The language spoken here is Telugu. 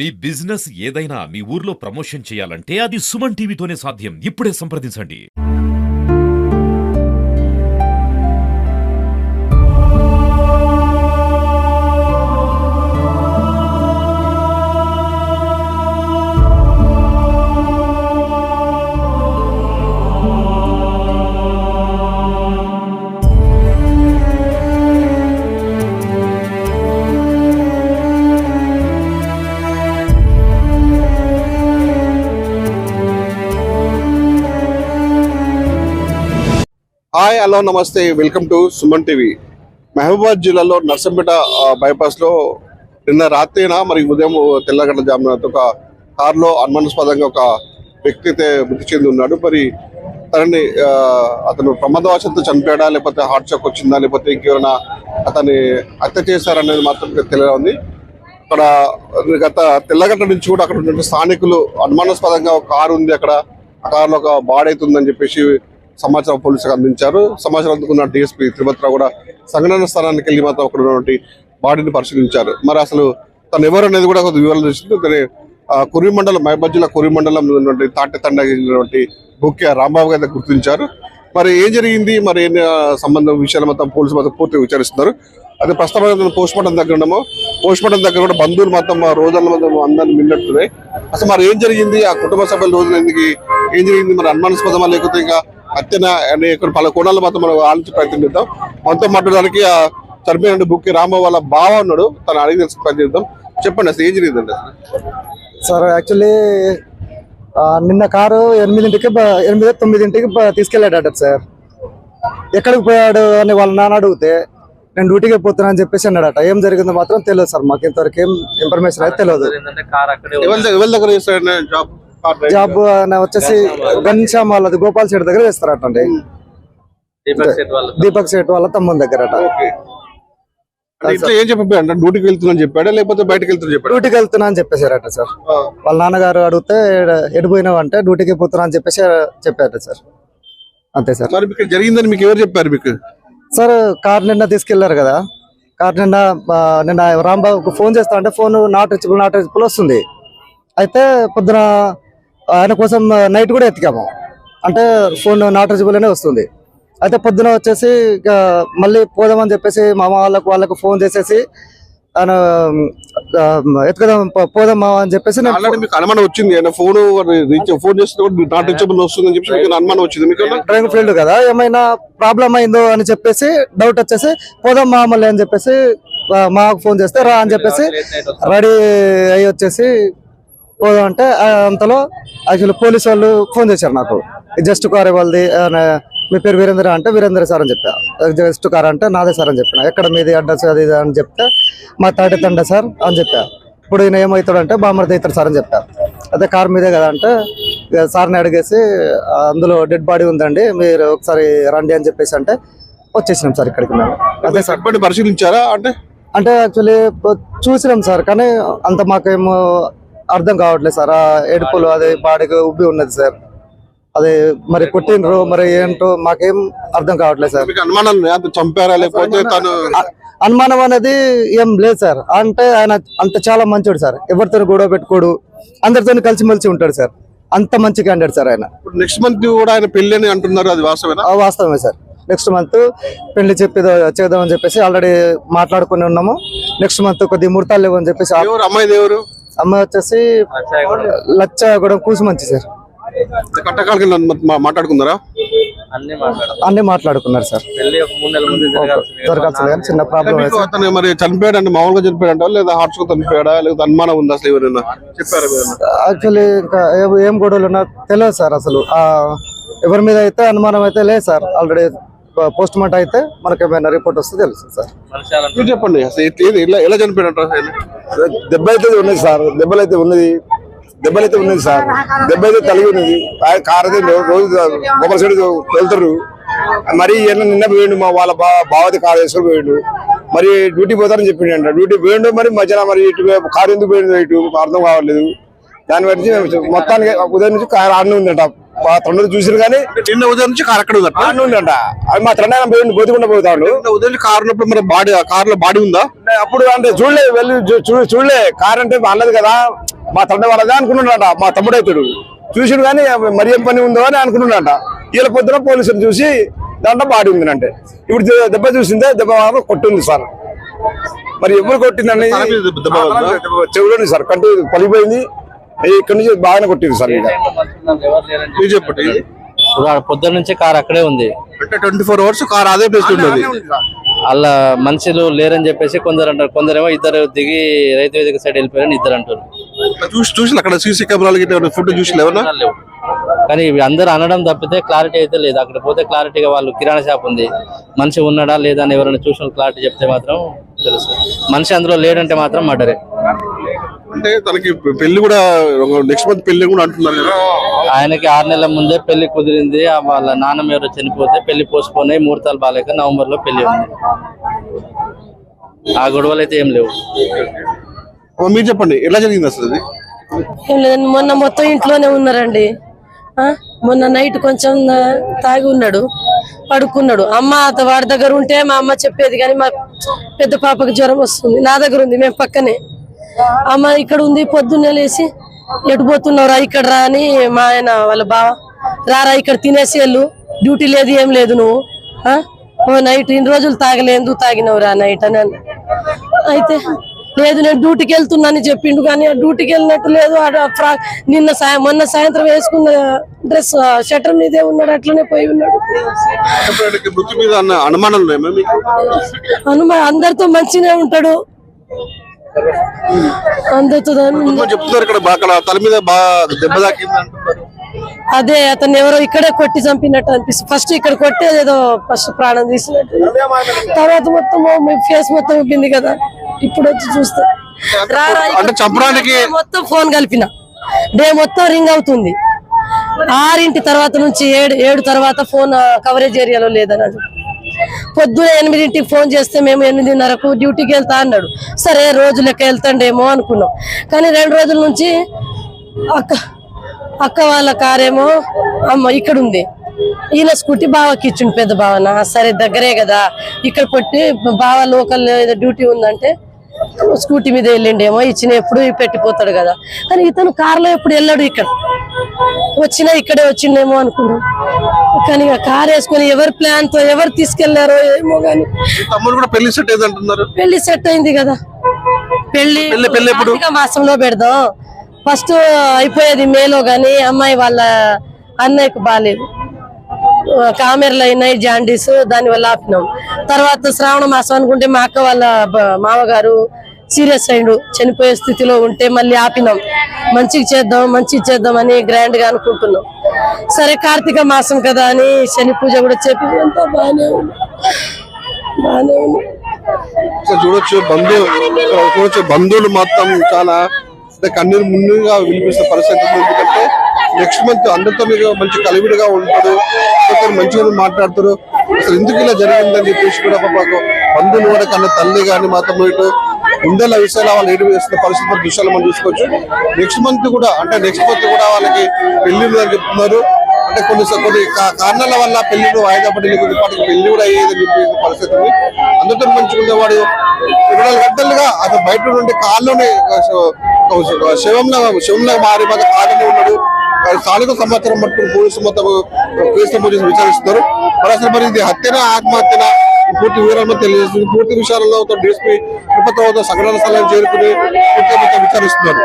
మీ బిజినెస్ ఏదైనా మీ ఊర్లో ప్రమోషన్ చేయాలంటే అది సుమన్ టీవీతోనే సాధ్యం. ఇప్పుడే సంప్రదించండి. హాయ్ హలో నమస్తే, welcome to Suman TV. Mahabubabad జిల్లాలో నర్సంపేట బైపాస్ లో నిన్న రాత్రిన మరి ఉదయం తెల్లగడ్డ జామున ఒక కారులో అనుమానాస్పదంగా ఒక వ్యక్తి అయితే మృతి చెంది ఉన్నాడు. మరి తనని అతను ప్రమాదవశాత్తు చనిపోయాడా, లేకపోతే హార్ట్ షాక్ వచ్చిందా, లేకపోతే ఇంకెవరైనా అతన్ని హత్య చేశారనేది మాత్రం తెలియదు. అక్కడ గత తెల్లగడ్డ నుంచి కూడా అక్కడ ఉన్న స్థానికులు అనుమానాస్పదంగా ఒక కారు ఉంది, అక్కడ ఆ కారులో ఒక బాడీ అవుతుందని చెప్పేసి సమాచారం పోలీసులకు అందించారు. సమాచారం అందుకున్న డిఎస్పీ తిరుపతిరావు కూడా సంఘటన స్థానానికి వెళ్ళి మాత్రం అక్కడ ఉన్నటువంటి బాడీని పరిశీలించారు. మరి అసలు తను ఎవరు అనేది కూడా కొంత వివరాలు తెలిసింది. కురి మండలం, మహబూబాబాద్ జిల్లా కురి మండలం ఉన్నటువంటి తాటెతండగినటువంటి బుక్య రాంబాబు గారి గుర్తించారు. మరి ఏం జరిగింది, మరి ఏం సంబంధం విషయాలు మొత్తం పోలీసులు మొత్తం పూర్తిగా విచారిస్తున్నారు. అదే ప్రస్తుతం పోస్ట్ మార్టం దగ్గర ఉన్నామో, పోస్ట్ మార్టం దగ్గర కూడా బంధువులు మొత్తం రోజుల మొత్తం అందరిని మిన్నట్టున్నాయి. అసలు మరి ఏం జరిగింది, ఆ కుటుంబ సభ్యుల రోజున ఎందుకు ఏం జరిగింది, మరి అనుమానాస్పదమా లేకపోతే ఇంకా హత్యన అనే ఇక్కడ పలు కోణాలు మొత్తం మనం ఆలోచించి ప్రయత్నం చేద్దాం. మనతో మాట్లాడడానికి ఆ చనిపోయిన బుక్కి రాంబాబు వాళ్ళ బావ ఉన్నాడు, తను అడిగి తెలుసు ప్రయత్నం చేద్దాం. చెప్పండి అసలు ఏం జరిగిందండి సార్? యాక్చువల్లీ నిన్న కారు 8-9 తీసుకెళ్ళాడట సార్. ఎక్కడికి పోయాడు అని వాళ్ళ నాన్న అడిగితే నేను డ్యూటీకి పోతున్నా అని చెప్పేసి అన్నాడట. ఏం జరిగిందో మాత్రం తెలియదు సార్, మాకు ఇంతవరకు ఏం ఇన్ఫర్మేషన్ అయితే తెలియదు. జాబ్ వచ్చేసి గన్శ్యామ్ వాళ్ళది గోపాల్ శెట్టి దగ్గర చేస్తారట అండి, దీపక్ శెట్టి వాళ్ళ తమ్ముని దగ్గర. ఏం చెప్పాడు, డ్యూటీకి వెళ్తున్నా చెప్పాడా లేకపోతే బయటకు వెళ్తున్నా చెప్పాడు? డ్యూటీకి వెళ్తున్నా అని చెప్పేసారట సార్. వాళ్ళ నాన్నగారు అడిగితే ఎడిపోయినావు అంటే డ్యూటీకి పోతున్నా అని చెప్పేసి చెప్పారట సార్. అంతే సార్. మరి మీకు జరిగిందని మీకు ఎవరు చెప్పారు? మీకు సార్ కార్ నిన్న తీసుకెళ్లారు కదా, కార్ నిన్న రాంబాబుకు ఫోన్ చేస్తా అంటే ఫోన్ నాట్ రీచబుల్ వస్తుంది. అయితే పొద్దున ఆయన కోసం నైట్ కూడా ఎత్తికాము, అంటే ఫోన్ నాట్ రీచబుల్ అనే వస్తుంది. అయితే పొద్దున వచ్చేసి మళ్ళీ పోదామని చెప్పేసి మామ వాళ్ళకు ఫోన్ చేసేసి ఆయన ఎత్తుకదాం పోదాం మామ అని చెప్పేసి అనుమానం వచ్చింది. ఫోన్ చేస్తే నాట్ రీచబుల్ వస్తుందని చెప్పి అనుమానం వచ్చింది. మీకు డ్రైవింగ్ ఫీల్డ్ కదా, ఏమైనా ప్రాబ్లం అయిందో అని చెప్పేసి డౌట్ వచ్చేసి పోదాం మామూలు అని చెప్పేసి మాకు ఫోన్ చేస్తే రా అని చెప్పేసి రెడీ అయ్యి వచ్చేసి పోదాం అంటే అంతలో యాక్చువల్లీ పోలీసు వాళ్ళు ఫోన్ చేశారు నాకు. జస్ట్ కార్ వాళ్ళది, మీ పేరు వీరేంద్ర అంటే వీరేంద్ర సార్ అని చెప్పా. జస్ట్ కార్ అంటే నాదే సార్ అని చెప్పిన. ఎక్కడ మీది అడ్రస్ అది అని చెప్తే మా తాటెతండ సార్ అని చెప్పా. ఇప్పుడు ఈయన ఏమవుతాడు అంటే బామర్ది అవుతాడు సార్ అని చెప్పా. అదే కార్ మీదే కదా అంటే సార్ని అడిగేసి అందులో డెడ్ బాడీ ఉందండి మీరు ఒకసారి రండి అని చెప్పేసి అంటే వచ్చేసినాం సార్ ఇక్కడికి. మేము అదే సార్ పరిశీలించారా అంటే యాక్చువల్లీ చూసినాం సార్, కానీ అంత మాకేమో అర్థం కావట్లేదు సార్. ఆ ఏడుపులు అదే బాడీకి ఉబ్బి ఉన్నది సార్, అది మరి కొట్టినరు మరి ఏంటో మాకేం అర్థం కావట్లేదు సార్. చంపారా లేకపోతే అనుమానం అనేది ఏం లేదు సార్. అంటే ఆయన అంత చాలా మంచోడు సార్, ఎవరితో గొడవ పెట్టుకోడు, అందరితో కలిసిమెలిసి ఉంటాడు సార్. అంత మంచి క్యాండిడేట్ సార్ ఆయన. నెక్స్ట్ మంత్ కూడా ఆయన పెళ్లి అని అంటున్నారు, అది వాస్తవేనా? వాస్తవమే సార్. నెక్స్ట్ మంత్ పెళ్లి చేద్దామని చెప్పేసి ఆల్రెడీ మాట్లాడుకుని ఉన్నాము. నెక్స్ట్ మంత్ కొద్ది ముహూర్తాలు లేవు అని చెప్పేసి. అమ్మాయి వచ్చేసి లచ్చగూడెం కూసి మంచి సార్. మాట్లాడుకున్నారా? అన్ని మాట్లాడుకున్నారు సార్. జరగాల్సింది కానీ చిన్న ప్రాబ్లం. మరి చనిపోయాడు మామూలుగా చనిపోయాడు లేదా హార్ట్ షాక్ చనిపోయాడా లేదా అనుమానం ఉందా అసలు ఎవరైనా చెప్పారా? యాక్చువల్లీ ఇంకా ఏం గొడవలు ఉన్నా తెలియదు సార్. అసలు ఎవరి మీద అయితే అనుమానం అయితే లేదు సార్. ఆల్రెడీ పోస్ట్ మార్టం అయితే మనకి ఏమైనా రిపోర్ట్ వస్తే తెలుస్తుంది సార్. చెప్పండి ఎలా చనిపోయాడు? దెబ్బ అయితే ఉన్నది సార్, దెబ్బలైతే ఉన్నది సార్. దెబ్బ అయితే తలిగి ఉన్నది. కార్ అయితే రోజు గొప్ప సైడ్ వెళ్తారు. మరి నిన్న పోయిండు, మా వాళ్ళ బావతి కారు వేసుకొని పోయిండు. మరి డ్యూటీ పోతారని చెప్పిండు. డ్యూటీ పోయిండు, మరి మధ్యాహ్నం మరి ఇటు కారు ఎందుకు పోయిండు ఇటు అర్థం కావట్లేదు. దాని బట్టి మొత్తానికి ఉదయం నుంచి కారు ఆడనే ఉందంట. మా తండ్రి చూసిరు కానీ నిన్న ఉదయం నుంచి కారు అక్కడ ఉందట. ఉందంట. అది మా తండ్రి ఆయన పోయి బోతికుండా పోతాడు. నిన్న ఉదయం నుంచి కారు ఉన్నప్పుడు మరి కారులో బాడీ ఉందా? అప్పుడు అంటే చూడలే, వెళ్ళి చూడలే. కారు అంటే అన్నది కదా మా తండ్రి వాళ్ళదే అనుకున్నాడట. మా తమ్ముడు అవుతాడు చూసిడు కానీ మరి ఏం పని ఉందో అని అనుకున్నాడట. వీళ్ళ పొద్దున పోలీసులు చూసి దాంట్లో బాడీ ఉంది అంటే. ఇప్పుడు దెబ్బ చూసిందే, దెబ్బ కొట్టింది సార్. మరి ఎవరు కొట్టిందని చెవులోని సార్ కంటి పలిపోయింది. ఇక్కడ నుంచి బాగానే కొట్టింది సార్. మీరు చెప్పండి. పొద్దున్న నుంచి కార్ అక్కడే ఉంది. అంటే 24 hours కారు అదే ప్లేస్ ఉంటుంది. అలా మనుషులు లేరని చెప్పేసి కొందరు అంటారు, కొందరేమో ఇద్దరు దిగి రైతు వేదిక సైడ్ వెళ్ళిపోయారని ఇద్దరు అంటారు. చూసి అక్కడ సీసీ కెమెరాలు ఫుడ్ చూసి లేవన్నా? లేవు. కానీ ఇవి అందరు అనడం తప్పితే క్లారిటీ అయితే లేదు. అక్కడ పోతే క్లారిటీగా వాళ్ళు కిరాణా షాప్ ఉంది, మనిషి ఉన్నాడా లేదా అని ఎవరైనా చూసిన క్లారిటీ చెప్తే మాత్రం తెలుసు. మనిషి అందులో లేడంటే మాత్రం మర్డరే. అంటే తనకి పెళ్లి కూడా నెక్స్ట్ మంత్ పెళ్లి కూడా అంటున్నారు కదా. ఆయనకి 6 నెలల ముందే పెళ్లి కుదిరింది. వాళ్ళ నాన్నమ్మ ఎవరో చనిపోతే పెళ్లి పోస్ట్పోన్ అయ్యి ముహూర్తాలు బాలేక నవంబర్ లో పెళ్లి ఉంది. ఆ గొడవలు అయితే ఏం లేవు. మీరు చెప్పండి ఎలా జరిగింది అసలు అది? ఏం లేదండి, మొన్న మొత్తం ఇంట్లోనే ఉన్నారండి. మొన్న నైట్ కొంచెం తాగి ఉన్నాడు, పడుకున్నాడు. అమ్మ వాడి దగ్గర ఉంటే మా అమ్మ చెప్పేది, కానీ మా పెద్ద పాపకి జ్వరం వస్తుంది, నా దగ్గర ఉంది, మేము పక్కనే. అమ్మ ఇక్కడ ఉంది, పొద్దున్నే లేచి ఎటు పోతున్నావురా ఇక్కడ రా అని మా ఆయన వాళ్ళ బావ, రారా ఇక్కడ తినేసి వెళ్ళు, డ్యూటీ లేదు ఏం లేదు, నువ్వు నైట్ 2 రోజులు తాగలేదు, తాగినవురా నైట్ అని. అయితే లేదు నేను డ్యూటీకి వెళ్తున్నాను చెప్పిండు, కానీ ఆ డ్యూటీకి వెళ్ళినట్టు లేదు. నిన్న మొన్న సాయంత్రం వేసుకున్న డ్రెస్ షట్టర్ మీదే ఉన్నాడు, అట్లనే పోయి ఉన్నాడు. అందరితో మంచిగా ఉంటాడు, అందరితో. అదే అతను ఎవరో ఇక్కడే కొట్టి చంపినట్టు అనిపిస్తుంది. ఫస్ట్ ఇక్కడ కొట్టేది ఏదో ఫస్ట్ ప్రాణం తీసినట్టు, తర్వాత మొత్తం ఫేస్ మొత్తం ఉబ్బింది కదా. ఇప్పుడు వచ్చి చూస్తే మొత్తం ఫోన్ కలిపిన డే మొత్తం రింగ్ అవుతుంది. 6 తర్వాత నుంచి 7 తర్వాత ఫోన్ కవరేజ్ ఏరియాలో లేదన్నాడు. పొద్దున 8ంటికి ఫోన్ చేస్తే మేము 8:30కు డ్యూటీకి వెళ్తా అన్నాడు. సరే రోజు లెక్క వెళ్తాండేమో అనుకున్నాం, కానీ 2 రోజుల నుంచి అక్క వాళ్ళ కారేమో అమ్మ ఇక్కడ ఉంది, ఈయన స్కూటీ బావకి ఇచ్చిండు, పెద్ద బావన. సరే దగ్గరే కదా, ఇక్కడ కొట్టి బావ లోకల్ ఏదో డ్యూటీ ఉందంటే స్కూటీ మీద వెళ్ళిండేమో, ఇచ్చిన ఎప్పుడు పెట్టిపోతాడు కదా. కానీ ఇతను కారులో ఎప్పుడు వెళ్ళాడు, ఇక్కడ వచ్చినా ఇక్కడే వచ్చిండేమో అనుకున్నాం. కానీ కారు వేసుకొని ఎవరి ప్లాన్ తో ఎవరు తీసుకెళ్లారో ఏమో గాని. పెళ్లి సెట్ అయింది కదా. పెళ్లి కార్తీక మాసంలో పెడదాం, ఫస్ట్ అయిపోయేది మేలో, గాని అమ్మాయి వాళ్ళ అన్నయ్యకు బాగాలేదు, కామెర్లు అయినాయి, జాండీస్, దాని వల్ల ఆపినాం. తర్వాత శ్రావణ మాసం అనుకుంటే మా అక్క వాళ్ళ మామగారు సీరియస్ అయిండు, చనిపోయే స్థితిలో ఉంటే మళ్ళీ ఆపినాం. మంచిగా చేద్దాం అని గ్రాండ్ గా అనుకుంటున్నాం. సరే కార్తీక మాసం కదా అని శని పూజ కూడా చెప్పి అంతా బాగానే ఉంది. చూడొచ్చు బంధువులు మొత్తం చాలా కన్నీరు ముందుగా వినిపిస్తున్న పరిస్థితి. ఎందుకంటే నెక్స్ట్ మంత్ అందరితో మంచి కలివిడిగా ఉంటాడు, మంచిగా మాట్లాడుతారు. అసలు ఎందుకు ఇలా జరిగిందని చెప్పేసి కూడా బంధువులు కూడా కన్నా తల్లి కానీ మాత్రం ఇటు ఉండేల విషయాలు వాళ్ళు ఏడు వేస్తున్న పరిస్థితి దృశ్యాలు మనం చూసుకోవచ్చు. నెక్స్ట్ మంత్ కూడా వాళ్ళకి పెళ్లిళ్ళు అని చెప్తున్నారు. అంటే కొన్ని కారణాల వల్ల పెళ్లిళ్ళు వాయిదా పడి వాటికి పెళ్లి కూడా అయ్యేదని చెప్పే పరిస్థితి ఉంది. అందరితో మంచిగా వాడు 24 గంటలుగా అతను బయట నుండి కాళ్ళలోనే శివంలో మారి మాత్రం కాళ్ళనే ఉన్నాడు. స్థానిక సమాచారం పట్టుకుని పోలీసులు మొత్తం కేసు పోలీసులు విచారిస్తున్నారు. మరి ఇది హత్యనా ఆత్మహత్యనా పూర్తి వివరాలను తెలియజేస్తుంది. పూర్తి విషయాలలో డీఎస్పీ తిరుపతి సంఘటన స్థలాన్ని చేరుకుని పూర్తి విచారిస్తున్నారు.